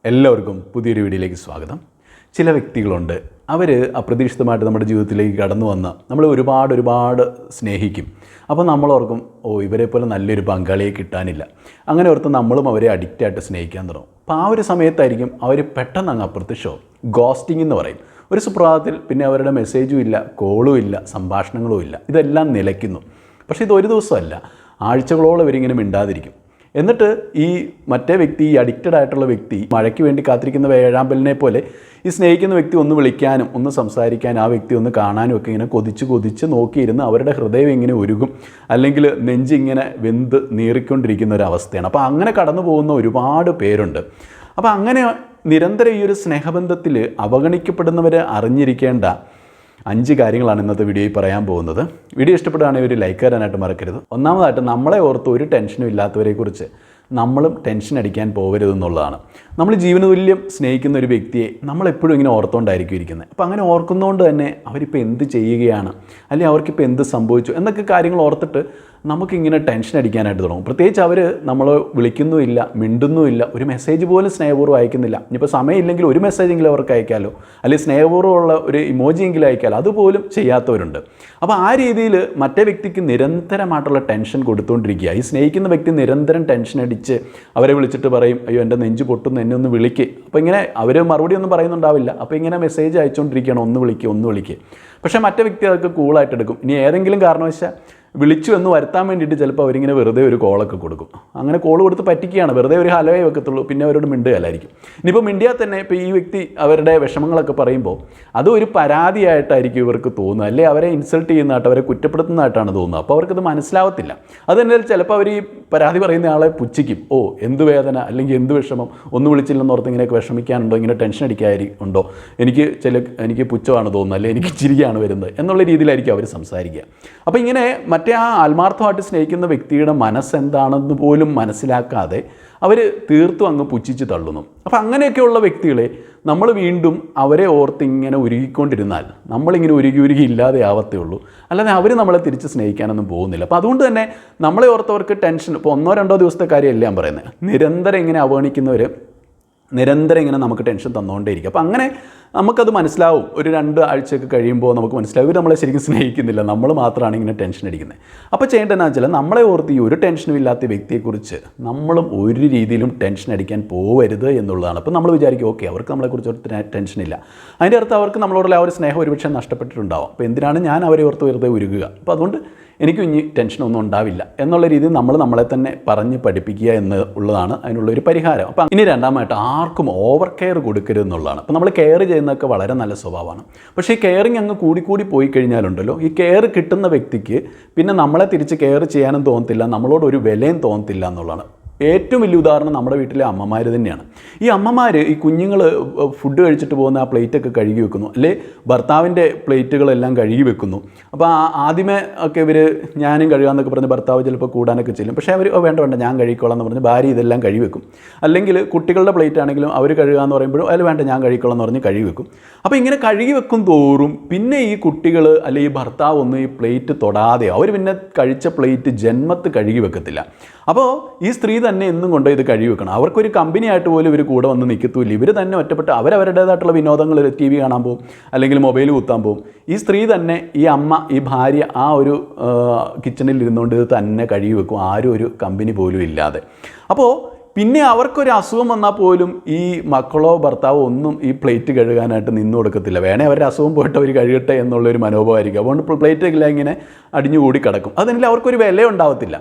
എല്ലാവർക്കും പുതിയൊരു വീഡിയോയിലേക്ക് സ്വാഗതം. ചില വ്യക്തികളുണ്ട്, അവർ അപ്രതീക്ഷിതമായിട്ട് നമ്മുടെ ജീവിതത്തിലേക്ക് കടന്നു വന്ന് നമ്മൾ ഒരുപാട് സ്നേഹിക്കും. അപ്പോൾ നമ്മളോർക്കും, ഇവരെ പോലെ നല്ലൊരു പങ്കാളിയെ കിട്ടാനില്ല. അങ്ങനെ ഓർത്ത് നമ്മളും അവരെ അഡിക്റ്റായിട്ട് സ്നേഹിക്കാൻ തുടങ്ങും. അപ്പോൾ ആ ഒരു സമയത്തായിരിക്കും അവർ പെട്ടെന്ന് അങ്ങ് അപ്രത്യക്ഷമാവും. ഗോസ്റ്റിംഗ് എന്ന് പറയും. ഒരു സുപ്രഭാതത്തിൽ പിന്നെ അവരുടെ മെസ്സേജും ഇല്ല, കോളും ഇല്ല, സംഭാഷണങ്ങളും ഇല്ല. ഇതെല്ലാം നിലയ്ക്കുന്നു. പക്ഷേ ഇതൊരു ദിവസമല്ല, ആഴ്ചകളോളം ഇവരിങ്ങനെ മിണ്ടാതിരിക്കും. എന്നിട്ട് ഈ മറ്റേ വ്യക്തി, ഈ അഡിക്റ്റഡ് ആയിട്ടുള്ള വ്യക്തി, മഴയ്ക്ക് വേണ്ടി കാത്തിരിക്കുന്ന വേഴാമ്പലിനെ പോലെ ഈ സ്നേഹിക്കുന്ന വ്യക്തി ഒന്ന് വിളിക്കാനും ഒന്ന് സംസാരിക്കാനും ആ വ്യക്തി ഒന്ന് കാണാനും ഒക്കെ ഇങ്ങനെ കൊതിച്ച് നോക്കിയിരുന്ന് അവരുടെ ഹൃദയം ഇങ്ങനെ ഉരുകും, അല്ലെങ്കിൽ നെഞ്ചിങ്ങനെ വെന്ത് നീറിക്കൊണ്ടിരിക്കുന്ന ഒരു അവസ്ഥയാണ്. അപ്പോൾ അങ്ങനെ കടന്നു പോകുന്ന ഒരുപാട് പേരുണ്ട്. അപ്പോൾ അങ്ങനെ നിരന്തരം ഈ ഒരു സ്നേഹബന്ധത്തിൽ അവഗണിക്കപ്പെടുന്നവർ അറിഞ്ഞിരിക്കേണ്ട 5 കാര്യങ്ങളാണ് ഇന്നത്തെ വീഡിയോയിൽ പറയാൻ പോകുന്നത്. വീഡിയോ ഇഷ്ടപ്പെടുകയാണെങ്കിൽ ഒരു ലൈക്ക് തരാനായിട്ട് മറക്കരുത്. ഒന്നാമതായിട്ട്, നമ്മളെ ഓർത്ത് ഒരു ടെൻഷനും ഇല്ലാത്തവരെക്കുറിച്ച് നമ്മളും ടെൻഷൻ അടിക്കാൻ പോകരുതെന്നുള്ളതാണ്. നമ്മൾ ജീവനതുല്യം സ്നേഹിക്കുന്ന ഒരു വ്യക്തിയെ നമ്മളെപ്പോഴും ഇങ്ങനെ ഓർത്തുകൊണ്ടായിരിക്കും ഇരിക്കുന്നത്. അപ്പോൾ അങ്ങനെ ഓർക്കുന്നതുകൊണ്ട് തന്നെ അവരിപ്പോൾ എന്ത് ചെയ്യുകയാണ്, അല്ലെങ്കിൽ അവർക്കിപ്പോൾ എന്ത് സംഭവിച്ചു എന്നൊക്കെ കാര്യങ്ങൾ ഓർത്തിട്ട് നമുക്കിങ്ങനെ ടെൻഷൻ അടിക്കാനായിട്ട് തുടങ്ങും. പ്രത്യേകിച്ച് അവർ നമ്മൾ വിളിക്കുന്നുമില്ല, മിണ്ടുന്നുമില്ല, ഒരു മെസ്സേജ് പോലും സ്നേഹപൂർവ്വം അയക്കുന്നില്ല. ഇനിയിപ്പോൾ സമയമില്ലെങ്കിൽ ഒരു മെസ്സേജെങ്കിലും അവർക്ക് അയക്കാമല്ലോ, അല്ലെങ്കിൽ സ്നേഹപൂർവ്വമുള്ള ഒരു ഇമോജിയെങ്കിലും അയക്കാമല്ലോ, അതുപോലും ചെയ്യാത്തവരുണ്ട്. അപ്പോൾ ആ രീതിയിൽ മറ്റേ വ്യക്തിക്ക് നിരന്തരമായിട്ടുള്ള ടെൻഷൻ കൊടുത്തുകൊണ്ടിരിക്കുക. ഈ സ്നേഹിക്കുന്ന വ്യക്തി നിരന്തരം ടെൻഷൻ അടിച്ച് അവരെ വിളിച്ചിട്ട് പറയും, അയ്യോ എൻ്റെ നെഞ്ച് പൊട്ടുന്നു, എന്നെ ഒന്ന് വിളിക്ക്. അപ്പോൾ ഇങ്ങനെ അവർ മറുപടി ഒന്നും പറയുന്നുണ്ടാവില്ല. അപ്പോൾ ഇങ്ങനെ മെസ്സേജ് അയച്ചുകൊണ്ടിരിക്കുകയാണ്, ഒന്ന് വിളിക്ക്. പക്ഷേ മറ്റേ വ്യക്തി അതൊക്കെ കൂളായിട്ട് എടുക്കും. ഇനി ഏതെങ്കിലും കാരണവശാൽ വിളിച്ചു എന്ന് വരുത്താൻ വേണ്ടിയിട്ട് ചിലപ്പോൾ അവരിങ്ങനെ വെറുതെ ഒരു കോളൊക്കെ കൊടുക്കും. അങ്ങനെ കോൾ കൊടുത്ത് പറ്റിക്കുകയാണ്. വെറുതെ ഒരു ഹലോയെ വെക്കത്തുള്ളൂ, പിന്നെ അവരോട് മിണ്ടുകയല്ലായിരിക്കും. ഇനിയിപ്പോൾ മിണ്ടിയാൽ തന്നെ ഇപ്പോൾ ഈ വ്യക്തി അവരുടെ വിഷമങ്ങളൊക്കെ പറയുമ്പോൾ അതൊരു പരാതിയായിട്ടായിരിക്കും ഇവർക്ക് തോന്നുക, അല്ലെ അവരെ ഇൻസൾട്ട് ചെയ്യുന്നതായിട്ട്, അവരെ കുറ്റപ്പെടുത്തുന്നതായിട്ടാണ് തോന്നുന്നത്. അപ്പോൾ അവർക്കത് മനസ്സിലാവത്തില്ല. അത് തന്നെ ചിലപ്പോൾ അവർ ഈ പരാതി പറയുന്ന ആളെ പുച്ഛിക്കും. എന്ത് വേദന, അല്ലെങ്കിൽ എന്ത് വിഷമം, ഒന്നും വിളിച്ചില്ലെന്ന് ഓർത്ത് ഇങ്ങനെയൊക്കെ വിഷമിക്കാനുണ്ടോ, ഇങ്ങനെ ടെൻഷൻ അടിക്കാനുണ്ടോ, എനിക്ക് പുച്ഛമാണ് തോന്നുന്നത്, അല്ലെങ്കിൽ എനിക്ക് ചിരിയാണ് വരുന്നത് എന്നുള്ള രീതിയിലായിരിക്കും അവർ സംസാരിക്കുക. അപ്പോൾ ഇങ്ങനെ മറ്റേ ആ ആത്മാർത്ഥമായിട്ട് സ്നേഹിക്കുന്ന വ്യക്തിയുടെ മനസ്സെന്താണെന്ന് പോലും മനസ്സിലാക്കാതെ അവർ തീർത്തും അങ്ങ് പുച്ഛിച്ച് തള്ളുന്നു. അപ്പോൾ അങ്ങനെയൊക്കെയുള്ള വ്യക്തികളെ നമ്മൾ വീണ്ടും അവരെ ഓർത്ത് ഇങ്ങനെ ഉരുകിക്കൊണ്ടിരുന്നാൽ നമ്മളിങ്ങനെ ഉരുകി ഇല്ലാതെ ആവത്തേ ഉള്ളൂ. അല്ലാതെ അവർ നമ്മളെ തിരിച്ച് സ്നേഹിക്കാനൊന്നും പോകുന്നില്ല. അപ്പോൾ അതുകൊണ്ട് തന്നെ നമ്മളെ ഓർത്തവർക്ക് ടെൻഷൻ, ഇപ്പോൾ 1-2 ദിവസത്തെ കാര്യമല്ല ഞാൻ പറയുന്നത്, നിരന്തരം ഇങ്ങനെ അവഗണിക്കുന്നവർ നിരന്തരം ഇങ്ങനെ നമുക്ക് ടെൻഷൻ തന്നുകൊണ്ടേയിരിക്കും. അപ്പോൾ അങ്ങനെ നമുക്കത് മനസ്സിലാവും. ഒരു 2 ആഴ്ചയൊക്കെ കഴിയുമ്പോൾ നമുക്ക് മനസ്സിലാവും ഇവർ നമ്മളെ ശരിക്കും സ്നേഹിക്കുന്നില്ല, നമ്മൾ മാത്രമാണ് ഇങ്ങനെ ടെൻഷൻ അടിക്കുന്നത്. അപ്പോൾ ചെയ്യേണ്ടതെന്ന് വെച്ചാൽ, നമ്മളെ ഓർത്ത് ഈ ഒരു ടെൻഷനും ഇല്ലാത്ത വ്യക്തിയെക്കുറിച്ച് നമ്മളും ഒരു രീതിയിലും ടെൻഷൻ അടിക്കാൻ പോവരുത് എന്നുള്ളതാണ്. അപ്പോൾ നമ്മൾ വിചാരിക്കും, അവർക്ക് നമ്മളെക്കുറിച്ച് ഒരു ടെൻഷനില്ല, അതിൻ്റെ അർത്ഥം അവർക്ക് നമ്മളോടുള്ള ആ ഒരു സ്നേഹം ഒരുപക്ഷെ നഷ്ടപ്പെട്ടിട്ടുണ്ടാവും. അപ്പോൾ എന്തിനാണ് ഞാൻ അവരെ ഓർത്ത് വെറുതെ ഉരുകുക, അപ്പോൾ അതുകൊണ്ട് എനിക്കും ഇനി ടെൻഷനൊന്നും ഉണ്ടാവില്ല എന്നുള്ള രീതിയിൽ നമ്മളെ തന്നെ പറഞ്ഞ് പഠിപ്പിക്കുക എന്നുള്ളതാണ് അതിനുള്ളൊരു പരിഹാരം. അപ്പം ഇനി രണ്ടാമതായിട്ട്, ആർക്കും ഓവർ കെയർ കൊടുക്കരുത് എന്നുള്ളതാണ്. അപ്പോൾ നമ്മൾ കെയർ ചെയ്യുന്നതൊക്കെ വളരെ നല്ല സ്വഭാവമാണ്. പക്ഷേ ഈ കെയറിങ് അങ്ങ് കൂടി പോയി കഴിഞ്ഞാലുണ്ടല്ലോ, ഈ കെയർ കിട്ടുന്ന വ്യക്തിക്ക് പിന്നെ നമ്മളെ തിരിച്ച് കെയർ ചെയ്യാനും തോന്നത്തില്ല, നമ്മളോട് ഒരു വിലയും തോന്നത്തില്ല എന്നുള്ളതാണ്. ഏറ്റവും വലിയ ഉദാഹരണം നമ്മുടെ വീട്ടിലെ അമ്മമാർ തന്നെയാണ്. ഈ അമ്മമാർ ഈ കുഞ്ഞുങ്ങൾ ഫുഡ് കഴിച്ചിട്ട് പോകുന്ന ആ പ്ലേറ്റൊക്കെ കഴുകി വെക്കുന്നു, അല്ലെ ഭർത്താവിൻ്റെ പ്ലേറ്റുകളെല്ലാം കഴുകി വെക്കുന്നു. അപ്പോൾ ആദ്യമേ ഒക്കെ ഇവർ ഞാനും കഴുകാമെന്നൊക്കെ പറഞ്ഞ് ഭർത്താവ് ചിലപ്പോൾ കൂടാനൊക്കെ ചെല്ലും. പക്ഷേ അവർ വേണ്ട ഞാൻ കഴുകിക്കോളാം എന്ന് പറഞ്ഞ് ഭാര്യ ഇതെല്ലാം കഴുകി വെക്കും. അല്ലെങ്കിൽ കുട്ടികളുടെ പ്ലേറ്റ് ആണെങ്കിലും അവർ കഴുകാമെന്ന് പറയുമ്പോഴും അതിൽ വേണ്ട ഞാൻ കഴുകിക്കോളാം എന്ന് പറഞ്ഞ് കഴുകി വെക്കും. അപ്പോൾ ഇങ്ങനെ കഴുകി വെക്കും തോറും പിന്നെ ഈ കുട്ടികൾ അല്ലെങ്കിൽ ഈ ഭർത്താവ് ഒന്നും ഈ പ്ലേറ്റ് തൊടാതെ അവർ പിന്നെ കഴിച്ച പ്ലേറ്റ് ജന്മത്ത് കഴുകി വെക്കത്തില്ല. അപ്പോൾ ഈ സ്ത്രീ തന്നെ എന്നും കൊണ്ട് ഇത് കഴുകി വെക്കണം. അവർക്കൊരു കമ്പനിയായിട്ട് പോലും ഇവർ കൂടെ വന്ന് നിൽക്കത്തുമില്ല. ഇവർ തന്നെ ഒറ്റപ്പെട്ട് അവരവരുടേതായിട്ടുള്ള വിനോദങ്ങൾ, TV കാണാൻ പോകും, അല്ലെങ്കിൽ മൊബൈൽ കുത്താൻ പോകും. ഈ സ്ത്രീ തന്നെ, ഈ അമ്മ, ഈ ഭാര്യ ആ ഒരു കിച്ചണിൽ ഇരുന്നുകൊണ്ട് ഇത് തന്നെ കഴുകി വെക്കും, ആരും ഒരു കമ്പനി പോലും ഇല്ലാതെ. അപ്പോൾ പിന്നെ അവർക്കൊരു അസുഖം വന്നാൽ പോലും ഈ മക്കളോ ഭർത്താവോ ഒന്നും ഈ പ്ലേറ്റ് കഴുകാനായിട്ട് നിന്ന് കൊടുക്കത്തില്ല. വേണേൽ അവരുടെ അസുഖം പോയിട്ട് അവർ കഴുകട്ടെ എന്നുള്ളൊരു മനോഭാവമായിരിക്കും. അതുകൊണ്ട് പ്ലേറ്റെല്ലാം ഇങ്ങനെ അടിഞ്ഞുകൂടി കിടക്കും. അതിനെങ്കിൽ അവർക്കൊരു വില ഉണ്ടാവത്തില്ല.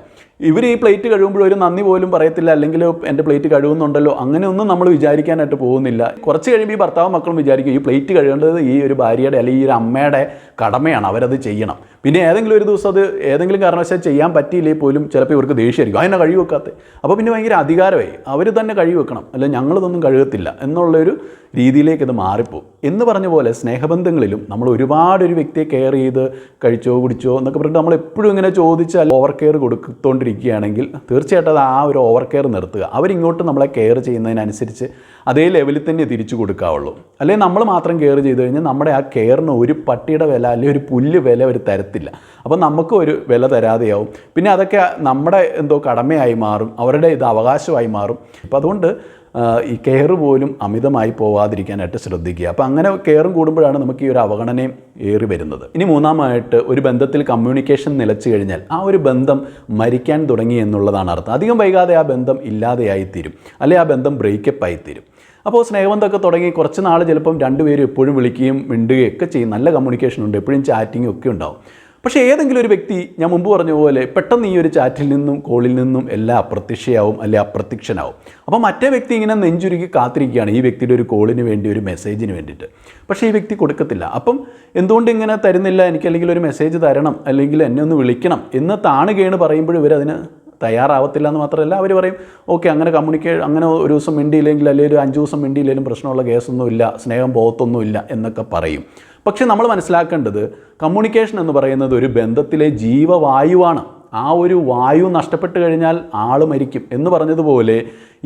ഇവർ ഈ പ്ലേറ്റ് കഴുകുമ്പോൾ ഒരു നന്ദി പോലും പറയത്തില്ല, അല്ലെങ്കിൽ എൻ്റെ പ്ലേറ്റ് കഴുകുന്നുണ്ടല്ലോ അങ്ങനെയൊന്നും നമ്മൾ വിചാരിക്കാനായിട്ട് പോകുന്നില്ല. കുറച്ച് കഴിയുമ്പോൾ ഈ ഭർത്താവും മക്കളും വിചാരിക്കും ഈ പ്ലേറ്റ് കഴുകേണ്ടത് ഈ ഒരു ഭാര്യയുടെ അല്ലെങ്കിൽ ഈ ഒരു അമ്മയുടെ കടമയാണ്, അവരത് ചെയ്യണം. പിന്നെ ഏതെങ്കിലും ഒരു ദിവസം അത് ഏതെങ്കിലും കാരണവശാൽ ചെയ്യാൻ പറ്റിയില്ലെങ്കിൽ പോലും ചിലപ്പോൾ ഇവർക്ക് ദേഷ്യമായിരിക്കും, അതിനെ കഴുകി വെക്കാത്തത്. അപ്പോൾ പിന്നെ ഭയങ്കര അധികാരമായി, അവർ തന്നെ കഴുകി വെക്കണം, അല്ല ഞങ്ങളിതൊന്നും കഴുകത്തില്ല എന്നുള്ളൊരു രീതിയിലേക്ക് ഇത് മാറിപ്പോകും. എന്ന് പറഞ്ഞ പോലെ സ്നേഹബന്ധങ്ങളിലും നമ്മൾ ഒരുപാട് ഒരു വ്യക്തിയെ കെയർ ചെയ്ത് കഴിച്ചോ കുടിച്ചോ എന്നൊക്കെ പറഞ്ഞിട്ട് നമ്മൾ എപ്പോഴും ഇങ്ങനെ ചോദിച്ചാൽ ഓവർ കെയർ കൊടുത്തുകൊണ്ടിരിക്കുകയാണെങ്കിൽ തീർച്ചയായിട്ടും അത് ആ ഒരു ഓവർ കെയർ നിർത്തുക. അവരിങ്ങോട്ട് നമ്മളെ കെയർ ചെയ്യുന്നതിനനുസരിച്ച് അതേ ലെവലിൽ തന്നെ തിരിച്ചു കൊടുക്കാവുള്ളൂ. അല്ലെങ്കിൽ നമ്മൾ മാത്രം കെയർ ചെയ്ത് കഴിഞ്ഞാൽ നമ്മുടെ ആ കെയറിന് ഒരു പട്ടിയുടെ വില അല്ലെങ്കിൽ ഒരു പുല്ല് വില അവർ തരത്തില്ല. അപ്പോൾ നമുക്കും ഒരു വില തരാതെയാവും. പിന്നെ അതൊക്കെ നമ്മുടെ എന്തോ കടമയായി മാറും, അവരുടെ ഇത് അവകാശമായി മാറും. അപ്പോൾ അതുകൊണ്ട് ഈ കെയർ പോലും അമിതമായി പോവാതിരിക്കാനായിട്ട് ശ്രദ്ധിക്കുക. അപ്പോൾ അങ്ങനെ കെയറും കൂടുമ്പോഴാണ് നമുക്ക് ഈ ഒരു അവഗണനയും ഏറി വരുന്നത്. ഇനി മൂന്നാമായിട്ട്, ഒരു ബന്ധത്തിൽ കമ്മ്യൂണിക്കേഷൻ നിലച്ചു കഴിഞ്ഞാൽ ആ ഒരു ബന്ധം മരിക്കാൻ തുടങ്ങി എന്നുള്ളതാണ് അർത്ഥം. അധികം വൈകാതെ ആ ബന്ധം ഇല്ലാതെയായിത്തീരും, അല്ലെങ്കിൽ ആ ബന്ധം ബ്രേക്കപ്പ് ആയിത്തീരും. അപ്പോൾ സ്നേഹബന്ധമൊക്കെ തുടങ്ങി കുറച്ച് നാൾ ചിലപ്പം രണ്ടുപേരും എപ്പോഴും വിളിക്കുകയും മിണ്ടുകയും ഒക്കെ ചെയ്യും, നല്ല കമ്മ്യൂണിക്കേഷൻ ഉണ്ട്, എപ്പോഴും ചാറ്റിങ്ങും ഒക്കെ ഉണ്ടാവും. പക്ഷേ ഏതെങ്കിലും ഒരു വ്യക്തി, ഞാൻ മുമ്പ് പറഞ്ഞ പോലെ, പെട്ടെന്ന് ഈ ഒരു ചാറ്റിൽ നിന്നും കോളിൽ നിന്നും എല്ലാം അപ്രത്യക്ഷയാവും, അല്ലെങ്കിൽ അപ്രത്യക്ഷനാവും. അപ്പോൾ മറ്റേ വ്യക്തി ഇങ്ങനെ നെഞ്ചുരുക്കി കാത്തിരിക്കുകയാണ് ഈ വ്യക്തിയുടെ ഒരു കോളിന് വേണ്ടി, ഒരു മെസ്സേജിന് വേണ്ടിയിട്ട്. പക്ഷേ ഈ വ്യക്തി കൊടുക്കത്തില്ല. അപ്പം എന്തുകൊണ്ട് ഇങ്ങനെ തരുന്നില്ല, എനിക്ക് അല്ലെങ്കിൽ ഒരു മെസ്സേജ് തരണം, അല്ലെങ്കിൽ എന്നെ ഒന്ന് വിളിക്കണം എന്ന് താണുകയാണ് പറയുമ്പോൾ ഇവരതിന് തയ്യാറാവത്തില്ല എന്ന് മാത്രമല്ല, അവർ പറയും ഓക്കെ, അങ്ങനെ അങ്ങനെ ഒരു ദിവസം മിണ്ടിയില്ലെങ്കിൽ, അല്ലെങ്കിൽ ഒരു 5 ദിവസം മിണ്ടിയില്ലെങ്കിലും പ്രശ്നമുള്ള കേസൊന്നുമില്ല, സ്നേഹം പോകത്തൊന്നുമില്ല എന്നൊക്കെ പറയും. പക്ഷെ നമ്മൾ മനസ്സിലാക്കേണ്ടത്, കമ്മ്യൂണിക്കേഷൻ എന്ന് പറയുന്നത് ഒരു ബന്ധത്തിലെ ജീവവായുവാണ്. ആ ഒരു വായു നഷ്ടപ്പെട്ട് കഴിഞ്ഞാൽ ആൾ മരിക്കും എന്ന് പറഞ്ഞതുപോലെ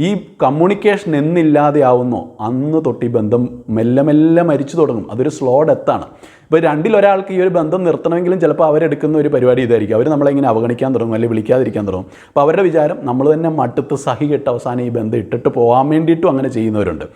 ഈ കമ്മ്യൂണിക്കേഷൻ എന്നില്ലാതെയാവുന്നോ അന്ന് തൊട്ട് ഈ ബന്ധം മെല്ലെ മെല്ലെ മരിച്ചു തുടങ്ങും. അതൊരു സ്ലോ ഡെത്താണ്. ഇപ്പോൾ രണ്ടിലൊരാൾക്ക് ഈ ഒരു ബന്ധം നിർത്തണമെങ്കിലും ചിലപ്പോൾ അവരെടുക്കുന്ന ഒരു പരിപാടി ഇതായിരിക്കും. അവർ നമ്മളെങ്ങനെ അവഗണിക്കാൻ തുടങ്ങും, അല്ലെങ്കിൽ വിളിക്കാതിരിക്കാൻ തുടങ്ങും. അപ്പോൾ അവരുടെ വിചാരം നമ്മൾ തന്നെ മടുത്ത് സഹി കെട്ട് അവസാനം ഈ ബന്ധം ഇട്ടിട്ട് പോകാൻ വേണ്ടിയിട്ടും അങ്ങനെ ചെയ്യുന്നവരുണ്ട്.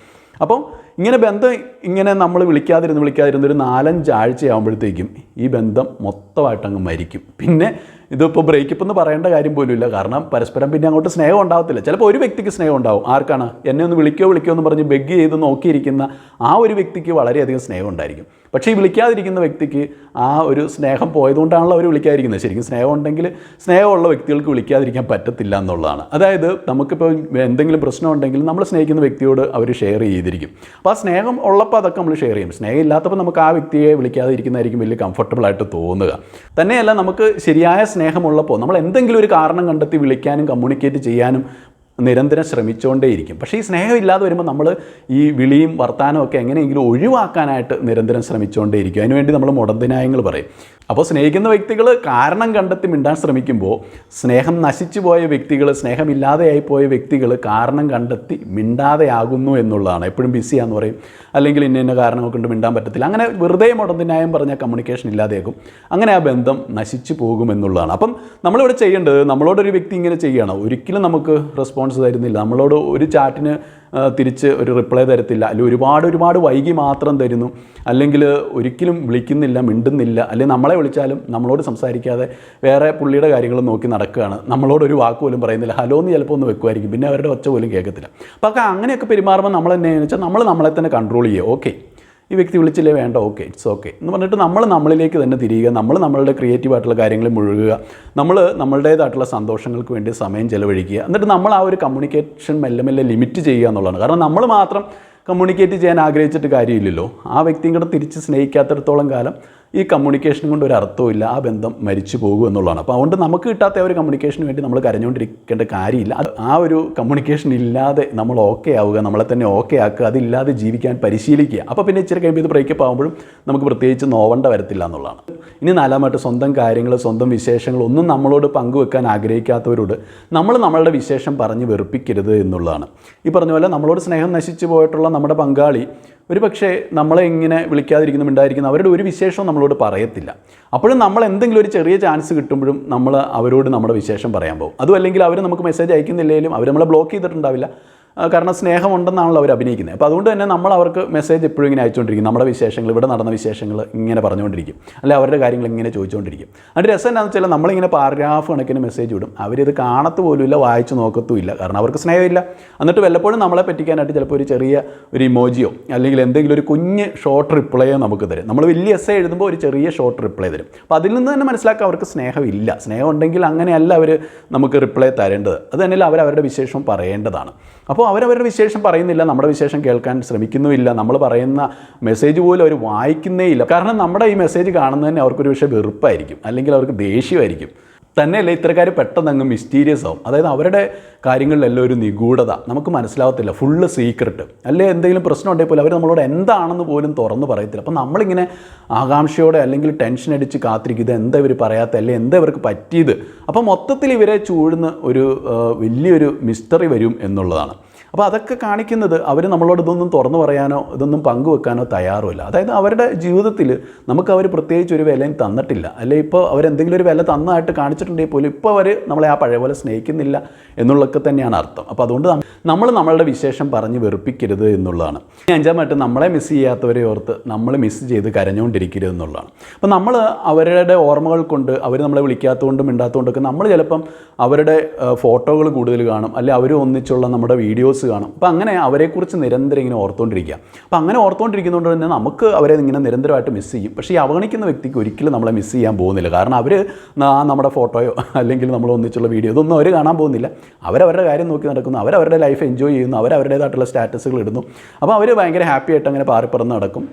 അപ്പം ഇങ്ങനെ ബന്ധം ഇങ്ങനെ നമ്മൾ വിളിക്കാതിരുന്ന് ഒരു 4-5 ആഴ്ചയാകുമ്പോഴത്തേക്കും ഈ ബന്ധം മൊത്തമായിട്ട് അങ്ങ് മരിക്കും. പിന്നെ ഇതിപ്പോൾ ബ്രേക്കപ്പ് എന്ന് പറയേണ്ട കാര്യം പോലും ഇല്ല. കാരണം പരസ്പരം പിന്നെ അങ്ങോട്ട് സ്നേഹം ഉണ്ടാകത്തില്ല. ചിലപ്പോൾ ഒരു വ്യക്തിക്ക് സ്നേഹം ഉണ്ടാവും. ആർക്കാണ്? എന്നെ ഒന്ന് വിളിക്കോ എന്ന് പറഞ്ഞ് ബെഗ് ചെയ്ത് നോക്കിയിരിക്കുന്ന ആ ഒരു വ്യക്തിക്ക് വളരെയധികം സ്നേഹം ഉണ്ടായിരിക്കും. പക്ഷേ ഈ വിളിക്കാതിരിക്കുന്ന വ്യക്തിക്ക് ആ ഒരു സ്നേഹം പോയതുകൊണ്ടാണല്ലോ അവർ വിളിക്കാതിരിക്കുന്നത്. ശരിക്കും സ്നേഹം ഉണ്ടെങ്കിൽ സ്നേഹമുള്ള വ്യക്തികൾക്ക് വിളിക്കാതിരിക്കാൻ പറ്റത്തില്ല എന്നുള്ളതാണ്. അതായത് നമുക്കിപ്പോൾ എന്തെങ്കിലും പ്രശ്നം ഉണ്ടെങ്കിൽ നമ്മൾ സ്നേഹിക്കുന്ന വ്യക്തിയോട് അവർ ഷെയർ ചെയ്തിരിക്കും. അപ്പോൾ ആ സ്നേഹം ഉള്ളപ്പോൾ അതൊക്കെ നമ്മൾ ഷെയർ ചെയ്യും. സ്നേഹം ഇല്ലാത്തപ്പോൾ നമുക്ക് ആ വ്യക്തിയെ വിളിക്കാതിരിക്കുന്നതായിരിക്കും വലിയ കംഫർട്ടബിളായിട്ട് തോന്നുക. തന്നെയല്ല, നമുക്ക് ശരിയായ സ്നേഹമുള്ളപ്പോൾ നമ്മൾ എന്തെങ്കിലും ഒരു കാരണം കണ്ടെത്തി വിളിക്കാനും കമ്മ്യൂണിക്കേറ്റ് ചെയ്യാനും നിരന്തരം ശ്രമിച്ചുകൊണ്ടേയിരിക്കും. പക്ഷേ ഈ സ്നേഹം ഇല്ലാതെ വരുമ്പോൾ നമ്മൾ ഈ വിളിയും വർത്താനവും ഒക്കെ എങ്ങനെയെങ്കിലും ഒഴിവാക്കാനായിട്ട് നിരന്തരം ശ്രമിച്ചുകൊണ്ടേയിരിക്കും. അതിനുവേണ്ടി നമ്മൾ മുടന്തിനായങ്ങൾ പറയും. അപ്പോൾ സ്നേഹിക്കുന്ന വ്യക്തികൾ കാരണം കണ്ടെത്തി മിണ്ടാൻ ശ്രമിക്കുമ്പോൾ സ്നേഹം നശിച്ചു പോയ വ്യക്തികൾ, സ്നേഹമില്ലാതെയായി പോയ വ്യക്തികൾ കാരണം കണ്ടെത്തി മിണ്ടാതെയാകുന്നു എന്നുള്ളതാണ്. എപ്പോഴും ബിസിയാന്ന് പറയും, അല്ലെങ്കിൽ ഇന്ന കാരണങ്ങൾ കൊണ്ട് മിണ്ടാൻ പറ്റത്തില്ല. അങ്ങനെ വെറുതെ മുടന്തിനായം പറഞ്ഞാൽ കമ്മ്യൂണിക്കേഷൻ ഇല്ലാതെയാകും. അങ്ങനെ ആ ബന്ധം നശിച്ചു പോകും എന്നുള്ളതാണ്. അപ്പം നമ്മളിവിടെ ചെയ്യേണ്ടത്, നമ്മളോടൊരു വ്യക്തി ഇങ്ങനെ ചെയ്യുകയാണ്, ഒരിക്കലും നമുക്ക് റെസ്പോൺസ് തരുന്നില്ല, നമ്മളോട് ഒരു ചാറ്റിന് തിരിച്ച് ഒരു റിപ്ലൈ തരത്തില്ല, അല്ലെങ്കിൽ ഒരുപാട് വൈകി മാത്രം തരുന്നു, അല്ലെങ്കിൽ ഒരിക്കലും വിളിക്കുന്നില്ല, മിണ്ടുന്നില്ല, അല്ലെങ്കിൽ നമ്മളെ വിളിച്ചാലും നമ്മളോട് സംസാരിക്കാതെ വേറെ പുള്ളിയുടെ കാര്യങ്ങൾ നോക്കി നടക്കുകയാണ്, നമ്മളോടൊരു വാക്ക് പോലും പറയുന്നില്ല, ഹലോ എന്ന് ചിലപ്പോൾ ഒന്ന് വെക്കുമായിരിക്കും, പിന്നെ അവരുടെ ഒച്ച പോലും കേൾക്കത്തില്ല. അപ്പോൾ അങ്ങനെയൊക്കെ പെരുമാറുമ്പോൾ നമ്മൾ എന്നു വെച്ചാൽ നമ്മളെ തന്നെ കൺട്രോൾ ചെയ്യുക. ഓക്കെ, ഈ വ്യക്തി വിളിച്ചില്ലേ, വേണ്ട, ഓക്കെ, ഇറ്റ്സ് ഓക്കെ എന്ന് പറഞ്ഞിട്ട് നമ്മളിലേക്ക് തന്നെ തിരിയുക. നമ്മളുടെ ക്രിയേറ്റീവായിട്ടുള്ള കാര്യങ്ങളിൽ മുഴുകുക. നമ്മളുടേതായിട്ടുള്ള സന്തോഷങ്ങൾക്ക് വേണ്ടി സമയം ചെലവഴിക്കുക. എന്നിട്ട് നമ്മൾ ആ ഒരു കമ്മ്യൂണിക്കേഷൻ മെല്ലെ ലിമിറ്റ് ചെയ്യുക എന്നുള്ളതാണ്. കാരണം നമ്മൾ മാത്രം കമ്മ്യൂണിക്കേറ്റ് ചെയ്യാൻ ആഗ്രഹിച്ചിട്ട് കാര്യമില്ലല്ലോ. ആ വ്യക്തിയും കൂടെ തിരിച്ച് സ്നേഹിക്കാത്തിടത്തോളം കാലം ഈ കമ്മ്യൂണിക്കേഷൻ കൊണ്ട് ഒരു അർത്ഥമില്ല, ആ ബന്ധം മരിച്ചു പോകും എന്നുള്ളതാണ്. അപ്പോൾ അതുകൊണ്ട് നമുക്ക് കിട്ടാത്ത ഒരു കമ്മ്യൂണിക്കേഷന് വേണ്ടി നമ്മൾ കരഞ്ഞുകൊണ്ടിരിക്കേണ്ട കാര്യമില്ല. ആ ഒരു കമ്മ്യൂണിക്കേഷൻ ഇല്ലാതെ നമ്മൾ ഓക്കെ ആവുക, നമ്മളെ തന്നെ ഓക്കെ ആക്കുക, അതില്ലാതെ ജീവിക്കാൻ പരിശീലിക്കുക. അപ്പോൾ പിന്നെ ഇച്ചിരി കഴിയുമ്പോൾ ഇത് ബ്രേക്കപ്പ് ആകുമ്പോഴും നമുക്ക് പ്രത്യേകിച്ച് നോവേണ്ട വരത്തില്ല എന്നുള്ളതാണ്. ഇനി നാലാമായിട്ട്, സ്വന്തം കാര്യങ്ങൾ, സ്വന്തം വിശേഷങ്ങൾ ഒന്നും നമ്മളോട് പങ്കുവെക്കാൻ ആഗ്രഹിക്കാത്തവരോട് നമ്മളുടെ വിശേഷം പറഞ്ഞ് വെറുപ്പിക്കരുത് എന്നുള്ളതാണ്. ഈ പറഞ്ഞ പോലെ നമ്മളോട് സ്നേഹം നശിച്ചു പോയിട്ടുള്ള നമ്മുടെ പങ്കാളി ഒരു പക്ഷേ നമ്മളെ ഇങ്ങനെ മിണ്ടായിരിക്കുന്ന അവരുടെ ഒരു വിശേഷവും നമ്മളോട് പറയത്തില്ല. അപ്പോഴും നമ്മൾ എന്തെങ്കിലും ഒരു ചെറിയ ചാൻസ് കിട്ടുമ്പോഴും നമ്മൾ അവരോട് നമ്മുടെ വിശേഷം പറയാൻ പോകും. അതും അല്ലെങ്കിൽ അവർ നമുക്ക് മെസ്സേജ് അയക്കുന്നില്ലെങ്കിലും അവർ നമ്മളെ ബ്ലോക്ക് ചെയ്തിട്ടുണ്ടാവില്ല. കാരണം സ്നേഹമുണ്ടെന്നാണല്ലോ അവർ അഭിനയിക്കുന്നത്. അപ്പോൾ അതുകൊണ്ട് തന്നെ നമ്മൾ അവർക്ക് മെസ്സേജ് എപ്പോഴും ഇങ്ങനെ അയച്ചുകൊണ്ടിരിക്കും. നമ്മുടെ വിശേഷങ്ങൾ, ഇവിടെ നടന്ന വിശേഷങ്ങൾ ഇങ്ങനെ പറഞ്ഞുകൊണ്ടിരിക്കും, അല്ലെ അവരുടെ കാര്യങ്ങൾ ഇങ്ങനെ ചോദിച്ചുകൊണ്ടിരിക്കും. അതിൻ്റെ രസം എന്താണെന്ന് വെച്ചാൽ നമ്മളിങ്ങനെ പാരഗ്രാഫ് കണക്കിന് മെസ്സേജ് വിടും, അവരിത് കാണത്തു പോലുമില്ല, വായിച്ച് നോക്കത്തുമില്ല. കാരണം അവർക്ക് സ്നേഹമില്ല. എന്നിട്ട് വല്ലപ്പോഴും നമ്മളെ പറ്റിക്കാനായിട്ട് ചിലപ്പോൾ ഒരു ഇമോജിയോ അല്ലെങ്കിൽ എന്തെങ്കിലും ഒരു കുഞ്ഞ് ഷോർട്ട് റിപ്ലൈയോ നമുക്ക് തരും. നമ്മൾ വലിയ എസ്സേ എഴുതുമ്പോൾ ഒരു ചെറിയ ഷോർട്ട് റിപ്ലൈ തരും. അപ്പോൾ അതിൽ നിന്ന് തന്നെ മനസ്സിലാക്കുക അവർക്ക് സ്നേഹമില്ല. സ്നേഹം ഉണ്ടെങ്കിൽ അങ്ങനെയല്ല അവർ നമുക്ക് റിപ്ലൈ തരേണ്ടത്. അത് തന്നെയല്ല അവരവരുടെ വിശേഷം പറയേണ്ടതാണ്. അപ്പോൾ അവരവരുടെ വിശേഷം പറയുന്നില്ല, നമ്മുടെ വിശേഷം കേൾക്കാൻ ശ്രമിക്കുന്നുമില്ല, നമ്മൾ പറയുന്ന മെസ്സേജ് പോലും അവർ വായിക്കുന്നേ ഇല്ല. കാരണം നമ്മുടെ ഈ മെസ്സേജ് കാണുന്നതന്നെ അവർക്കൊരു പക്ഷേ വെറുപ്പായിരിക്കും, അല്ലെങ്കിൽ അവർക്ക് ദേഷ്യമായിരിക്കും. തന്നെയല്ല ഇത്തരക്കാർ പെട്ടെന്ന് അങ്ങ് മിസ്റ്റീരിയസ് ആവും. അതായത് അവരുടെ കാര്യങ്ങളിലെല്ലാം ഒരു നിഗൂഢത നമുക്ക് മനസ്സിലാവത്തില്ല, ഫുള്ള് സീക്രട്ട്. അല്ലെ എന്തെങ്കിലും പ്രശ്നം ഉണ്ടെങ്കിൽ പോലും അവർ നമ്മളോട് എന്താണെന്ന് പോലും തുറന്ന് പറയത്തില്ല. അപ്പം നമ്മളിങ്ങനെ ആകാംക്ഷയോടെ അല്ലെങ്കിൽ ടെൻഷൻ അടിച്ച് കാത്തിരിക്കും, ഇത് എന്താ ഇവർ പറയാത്ത, അല്ലെങ്കിൽ എന്താ ഇവർക്ക് പറ്റിയത്. അപ്പം മൊത്തത്തിൽ ഇവരെ ചൂഴുന്ന ഒരു വലിയൊരു മിസ്റ്ററി വരും എന്നുള്ളതാണ്. അപ്പോൾ അതൊക്കെ കാണിക്കുന്നത് അവർ നമ്മളോട് ഇതൊന്നും തുറന്നു പറയാനോ ഇതൊന്നും പങ്കുവെക്കാനോ തയ്യാറുമില്ല. അതായത് അവരുടെ ജീവിതത്തിൽ നമുക്ക് അവർ പ്രത്യേകിച്ച് ഒരു വിലയും തന്നിട്ടില്ല, അല്ലെങ്കിൽ ഇപ്പോൾ അവരെന്തെങ്കിലും ഒരു വില തന്നതായിട്ട് കാണിച്ചിട്ടുണ്ടെങ്കിൽ പോലും ഇപ്പോൾ അവർ നമ്മളെ ആ പഴയ പോലെ സ്നേഹിക്കുന്നില്ല എന്നുള്ളതൊക്കെ തന്നെയാണ് അർത്ഥം. അപ്പോൾ അതുകൊണ്ട് നമ്മൾ നമ്മളുടെ വിശേഷം പറഞ്ഞ് വെറുപ്പിക്കരുത് എന്നുള്ളതാണ്. അഞ്ചാമായിട്ട് നമ്മളെ മിസ് ചെയ്യാത്തവരെ ഓർത്ത് നമ്മൾ മിസ് ചെയ്ത് കരഞ്ഞുകൊണ്ടിരിക്കരുത് എന്നുള്ളതാണ്. അപ്പോൾ നമ്മൾ അവരുടെ ഓർമ്മകൾ കൊണ്ട്, അവർ നമ്മളെ വിളിക്കാത്തതുകൊണ്ടും മിണ്ടാത്തതുകൊണ്ടൊക്കെ നമ്മൾ ചിലപ്പം അവരുടെ ഫോട്ടോകൾ കൂടുതൽ കാണും, അല്ലെങ്കിൽ അവർ ഒന്നിച്ചുള്ള നമ്മുടെ വീഡിയോസ് കാണും. അപ്പോൾ അങ്ങനെ അവരെക്കുറിച്ച് നിരന്തരം ഇങ്ങനെ ഓർത്തുകൊണ്ടിരിക്കുക. അപ്പോൾ അങ്ങനെ ഓർത്തുകൊണ്ടിരിക്കുന്നതുകൊണ്ട് തന്നെ നമുക്ക് അവരെ ഇങ്ങനെ നിരന്തരമായിട്ട് മിസ് ചെയ്യും. പക്ഷേ ഈ അവഗണിക്കുന്ന വ്യക്തിക്ക് ഒരിക്കലും നമ്മളെ മിസ് ചെയ്യാൻ പോകുന്നില്ല. കാരണം അവർ നമ്മുടെ ഫോട്ടോയോ അല്ലെങ്കിൽ നമ്മൾ ഒന്നിച്ചുള്ള വീഡിയോ ഇതൊന്നും അവർ കാണാൻ പോകുന്നില്ല. അവരവരുടെ കാര്യം നോക്കി നടക്കുന്നു, അവരവരുടെ ലൈഫ് എൻജോയ് ചെയ്യുന്നു, അവരവരുടേതായിട്ടുള്ള സ്റ്റാറ്റസുകൾ ഇടുന്നു. അപ്പോൾ അവർ ഭയങ്കര ഹാപ്പി ആയിട്ട് അങ്ങനെ പാറിപ്പറന്ന് നടക്കും.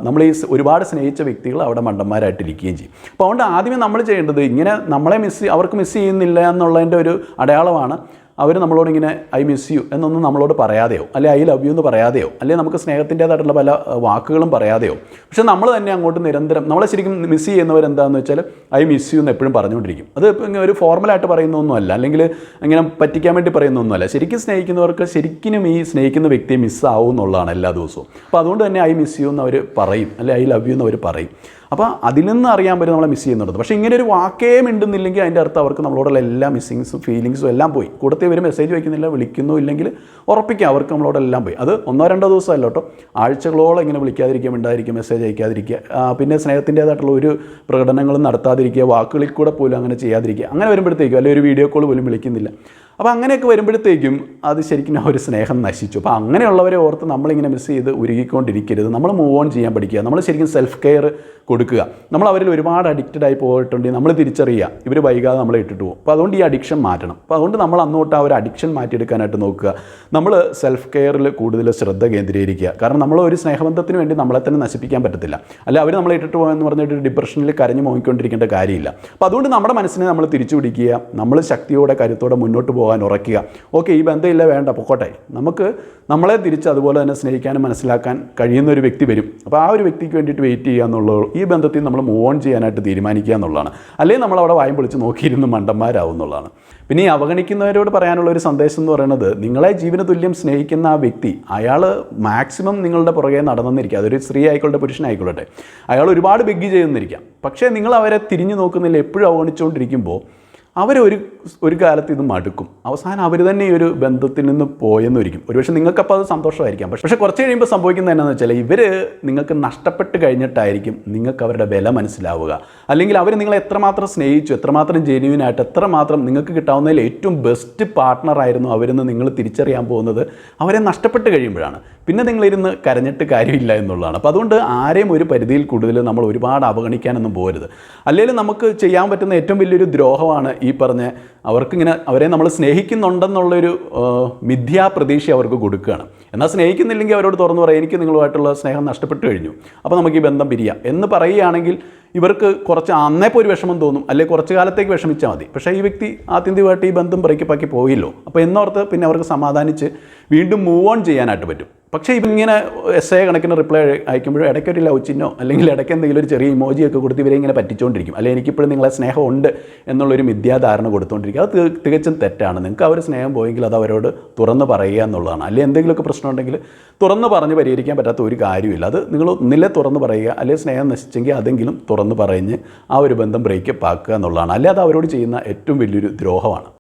നമ്മൾ ഈ ഒരുപാട് സ്നേഹിച്ച വ്യക്തികൾ അവിടെ മണ്ടന്മാരായിട്ടിരിക്കുകയും ചെയ്യും. അപ്പോൾ അതുകൊണ്ട് ആദ്യമേ നമ്മൾ ചെയ്യേണ്ടത് ഇങ്ങനെ നമ്മളെ അവർക്ക് മിസ് ചെയ്യുന്നില്ല എന്നുള്ളതിൻ്റെ ഒരു അടയാളമാണ് അവർ നമ്മളോടിങ്ങനെ ഐ മിസ് യു എന്നൊന്നും നമ്മളോട് പറയാതെയോ, അല്ലെങ്കിൽ ഐ ലവ് യു എന്ന് പറയാതെയോ, അല്ലെങ്കിൽ നമുക്ക് സ്നേഹത്തിൻ്റേതായിട്ടുള്ള പല വാക്കുകളും പറയാതെയോ, പക്ഷേ നമ്മൾ തന്നെ അങ്ങോട്ട് നിരന്തരം നമ്മളെ ശരിക്കും മിസ് ചെയ്യുന്നവരെന്താണെന്ന് വെച്ചാൽ ഐ മിസ് യു എന്ന് എപ്പോഴും പറഞ്ഞുകൊണ്ടിരിക്കും. അത് ഒരു ഫോർമലായിട്ട് പറയുന്നൊന്നുമല്ല, അല്ലെങ്കിൽ ഇങ്ങനെ പറ്റിക്കാൻ വേണ്ടി പറയുന്നൊന്നുമല്ല. ശരിക്കും സ്നേഹിക്കുന്നവർക്ക് ശരിക്കും ഈ സ്നേഹിക്കുന്ന വ്യക്തിയെ മിസ്സാവും എന്നുള്ളതാണ് എല്ലാ ദിവസവും. അപ്പോൾ അതുകൊണ്ട് തന്നെ ഐ മിസ് യു എന്ന് അവർ പറയും, അല്ലെങ്കിൽ ഐ ലവ് യു എന്ന് അവർ പറയും. അപ്പോൾ അതിൽ നിന്ന് അറിയാൻ പറ്റും നമ്മളെ മിസ് ചെയ്യുന്നുണ്ട്. പക്ഷേ ഇങ്ങനെ ഒരു വാക്കേ മിണ്ടുന്നില്ലെങ്കിൽ അതിൻ്റെ അർത്ഥം അവർക്ക് നമ്മളോടുള്ള എല്ലാ മിസ്സിങ്സും ഫീലിങ്സും എല്ലാം പോയി. കൂടത്തെ ഇവർ മെസ്സേജ് വയ്ക്കുന്നില്ല, വിളിക്കുന്നു ഇല്ലെങ്കിൽ ഉറപ്പിക്കുക അവർക്ക് നമ്മളോടെല്ലാം പോയി. അത് 1-2 ദിവസമല്ല കേട്ടോ, ആഴ്ചകളോളം ഇങ്ങനെ വിളിക്കാതിരിക്കുക, മിണ്ടാതിരിക്കുക, മെസ്സേജ് അയക്കാതിരിക്കുക, പിന്നെ സ്നേഹത്തിൻ്റേതായിട്ടുള്ള ഒരു പ്രകടനങ്ങളും നടത്താതിരിക്കുക, വാക്കുകളിൽ കൂടെ പോലും അങ്ങനെ ചെയ്യാതിരിക്കുക. അങ്ങനെ വരുമ്പോഴത്തേക്കും അല്ലെങ്കിൽ ഒരു വീഡിയോ കോൾ പോലും വിളിക്കുന്നില്ല. അപ്പോൾ അങ്ങനെയൊക്കെ വരുമ്പോഴത്തേക്കും അത് ശരിക്കും ആ ഒരു സ്നേഹം നശിച്ചു. അപ്പോൾ അങ്ങനെയുള്ളവരെ ഓർത്ത് നമ്മളിങ്ങനെ മിസ് ചെയ്ത് ഉരുകിക്കൊണ്ടിരിക്കരുത്. നമ്മൾ മൂവ് ഓൺ ചെയ്യാൻ പഠിക്കുക. നമ്മൾ ശരിക്കും സെൽഫ് കെയർ കൊടുക്കുക. നമ്മൾ അവരിൽ ഒരുപാട് അഡിക്റ്റഡ് ആയി പോയിട്ടുണ്ടെങ്കിൽ നമ്മൾ തിരിച്ചറിയുക, ഇവർ വൈകാതെ നമ്മളെ ഇട്ടിട്ട് പോകും. അപ്പോൾ അതുകൊണ്ട് ഈ അഡിക്ഷൻ മാറ്റണം. അപ്പോൾ അതുകൊണ്ട് നമ്മൾ അന്നോട്ട് ആ ഒരു അഡിക്ഷൻ മാറ്റിയെടുക്കാനായിട്ട് നോക്കുക. നമ്മൾ സെൽഫ് കെയറിൽ കൂടുതൽ ശ്രദ്ധ കേന്ദ്രീകരിക്കുക. കാരണം നമ്മൾ ഒരു സ്നേഹബന്ധത്തിന് വേണ്ടി നമ്മളെ തന്നെ നശിപ്പിക്കാൻ പറ്റത്തില്ല. അല്ല അവർ നമ്മളെ ഇട്ടിട്ട് പോകുമെന്ന് പറഞ്ഞിട്ട് ഡിപ്രഷനിൽ കരഞ്ഞു പോയിക്കൊണ്ടിരിക്കേണ്ട കാര്യമില്ല. അപ്പോൾ അതുകൊണ്ട് നമ്മുടെ മനസ്സിനെ നമ്മൾ തിരിച്ചു പിടിക്കുക. നമ്മൾ ശക്തിയോടെ കരുത്തോടെ മുന്നോട്ട് പോകാൻ ഉറക്കുക. ഓക്കെ, ഈ ബന്ധമില്ല, വേണ്ട, പൊക്കോട്ടെ. നമുക്ക് നമ്മളെ തിരിച്ച് അതുപോലെ തന്നെ സ്നേഹിക്കാനും മനസ്സിലാക്കാൻ കഴിയുന്ന ഒരു വ്യക്തി വരും. അപ്പോൾ ആ ഒരു വ്യക്തിക്ക് വേണ്ടിയിട്ട് വെയിറ്റ് ചെയ്യുക എന്നുള്ളത്, ഈ ബന്ധത്തിൽ നമ്മൾ മൂവ് ഓൺ ചെയ്യാനായിട്ട് തീരുമാനിക്കുക എന്നുള്ളതാണ്. അല്ലെങ്കിൽ നമ്മളവിടെ വായും പൊളിച്ച് നോക്കിയിരുന്ന് മണ്ടന്മാരാവും എന്നുള്ളതാണ്. പിന്നെ ഈ അവഗണിക്കുന്നവരോട് പറയാനുള്ള ഒരു സന്ദേശം എന്ന് പറയുന്നത്, നിങ്ങളെ ജീവന തുല്യം സ്നേഹിക്കുന്ന ആ വ്യക്തി, അയാൾ മാക്സിമം നിങ്ങളുടെ പുറകെ നടന്നിരിക്കുക. അതൊരു സ്ത്രീ ആയിക്കോട്ടെ പുരുഷനായിക്കൊള്ളട്ടെ, അയാൾ ഒരുപാട് ബെഗ് ചെയ്യുന്നിരിക്കാം. പക്ഷേ നിങ്ങൾ അവരെ തിരിഞ്ഞു നോക്കുന്നില്ല, എപ്പോഴും അവഗണിച്ചുകൊണ്ടിരിക്കുമ്പോൾ ഒരു കാലത്ത് ഇത് മടുക്കും. അവസാനം അവർ തന്നെ ഈ ഒരു ബന്ധത്തിൽ നിന്ന് പോയെന്നിരിക്കും. ഒരുപക്ഷെ നിങ്ങൾക്കപ്പോൾ അത് സന്തോഷമായിരിക്കാം. പക്ഷേ കുറച്ച് കഴിയുമ്പോൾ സംഭവിക്കുന്നത് എന്താണെന്ന് വെച്ചാൽ, ഇവർ നിങ്ങൾക്ക് നഷ്ടപ്പെട്ട് കഴിഞ്ഞിട്ടായിരിക്കും നിങ്ങൾക്ക് അവരുടെ വില മനസ്സിലാവുക. അല്ലെങ്കിൽ അവർ നിങ്ങളെ എത്രമാത്രം സ്നേഹിച്ചു, എത്രമാത്രം ജെന്യുവിനായിട്ട്, എത്രമാത്രം നിങ്ങൾക്ക് കിട്ടാവുന്നതിൽ ഏറ്റവും ബെസ്റ്റ് പാർട്ട്ണറായിരുന്നു അവരെന്ന് നിങ്ങൾ തിരിച്ചറിയാൻ പോകുന്നത് അവരെ നഷ്ടപ്പെട്ട് കഴിയുമ്പോഴാണ്. പിന്നെ നിങ്ങളിരുന്ന് കരഞ്ഞിട്ട് കാര്യമില്ല എന്നുള്ളതാണ്. അപ്പോൾ അതുകൊണ്ട് ആരെയും ഒരു പരിധിയിൽ കൂടുതൽ നമ്മൾ ഒരുപാട് അവഗണിക്കാനൊന്നും പോകരുത്. അല്ലെങ്കിൽ നമുക്ക് ചെയ്യാൻ പറ്റുന്ന ഏറ്റവും വലിയൊരു ദ്രോഹമാണ് ഈ പറഞ്ഞ അവരെ നമ്മൾ സ്നേഹിക്കുന്നുണ്ടെന്നുള്ളൊരു മിഥ്യാപ്രതീക്ഷ അവർക്ക് കൊടുക്കുകയാണ്. എന്നാൽ സ്നേഹിക്കുന്നില്ലെങ്കിൽ അവരോട് തുറന്നു പറയാം, എനിക്ക് നിങ്ങളുമായിട്ടുള്ള സ്നേഹം നഷ്ടപ്പെട്ടു കഴിഞ്ഞു, അപ്പോൾ നമുക്ക് ഈ ബന്ധം പിരിയാം എന്ന് പറയുകയാണെങ്കിൽ ഇവർക്ക് കുറച്ച് അന്നേപ്പോൾ ഒരു വിഷമം തോന്നും, അല്ലെങ്കിൽ കുറച്ച് കാലത്തേക്ക് വിഷമിച്ചാൽ മതി. പക്ഷേ ഈ വ്യക്തി ആത്യന്തികമായിട്ട് ഈ ബന്ധം ബ്രേക്കപ്പാക്കി പോയില്ലോ. അപ്പോൾ എന്നോർത്ത് പിന്നെ അവർക്ക് സമാധാനിച്ച് വീണ്ടും മൂവ് ഓൺ ചെയ്യാനായിട്ട് പറ്റും. പക്ഷേ ഇങ്ങനെ എസ് കണക്കിന് റിപ്ലൈ അയക്കുമ്പോഴും ഇടയ്ക്കൊരു ലവ് ചിഹ്നോ അല്ലെങ്കിൽ ഇടയ്ക്ക് എന്തെങ്കിലും ഒരു ചെറിയ ഇമോജിയൊക്കെ കൊടുത്ത് ഇവരെ ഇങ്ങനെ പറ്റിച്ചുകൊണ്ടിരിക്കും. അല്ലെങ്കിൽ എനിക്കിപ്പോഴും നിങ്ങളെ സ്നേഹമുണ്ട് എന്നുള്ളൊരു മിഥ്യാധാരണ കൊടുത്തുകൊണ്ടിരിക്കുക. അത് തികച്ചും തെറ്റാണ്. നിങ്ങൾക്ക് അവർ സ്നേഹം പോയെങ്കിൽ അത് അവരോട് തുറന്ന് പറയുക എന്നുള്ളതാണ്. അല്ലെങ്കിൽ എന്തെങ്കിലുമൊക്കെ പ്രശ്നം ഉണ്ടെങ്കിൽ തുറന്ന് പറഞ്ഞ് പരിഹരിക്കാൻ പറ്റാത്ത ഒരു കാര്യമില്ല. അത് നിങ്ങൾ ഒന്നിലെ തുറന്ന് പറയുക, അല്ലെങ്കിൽ സ്നേഹം നശിച്ചെങ്കിൽ അതെങ്കിലും തുറന്ന് പറഞ്ഞ് ആ ഒരു ബന്ധം ബ്രേക്കപ്പ് ആക്കുക എന്നുള്ളതാണ്. അല്ലാതെ അവരോട് ചെയ്യുന്ന ഏറ്റവും വലിയൊരു ദ്രോഹമാണ്.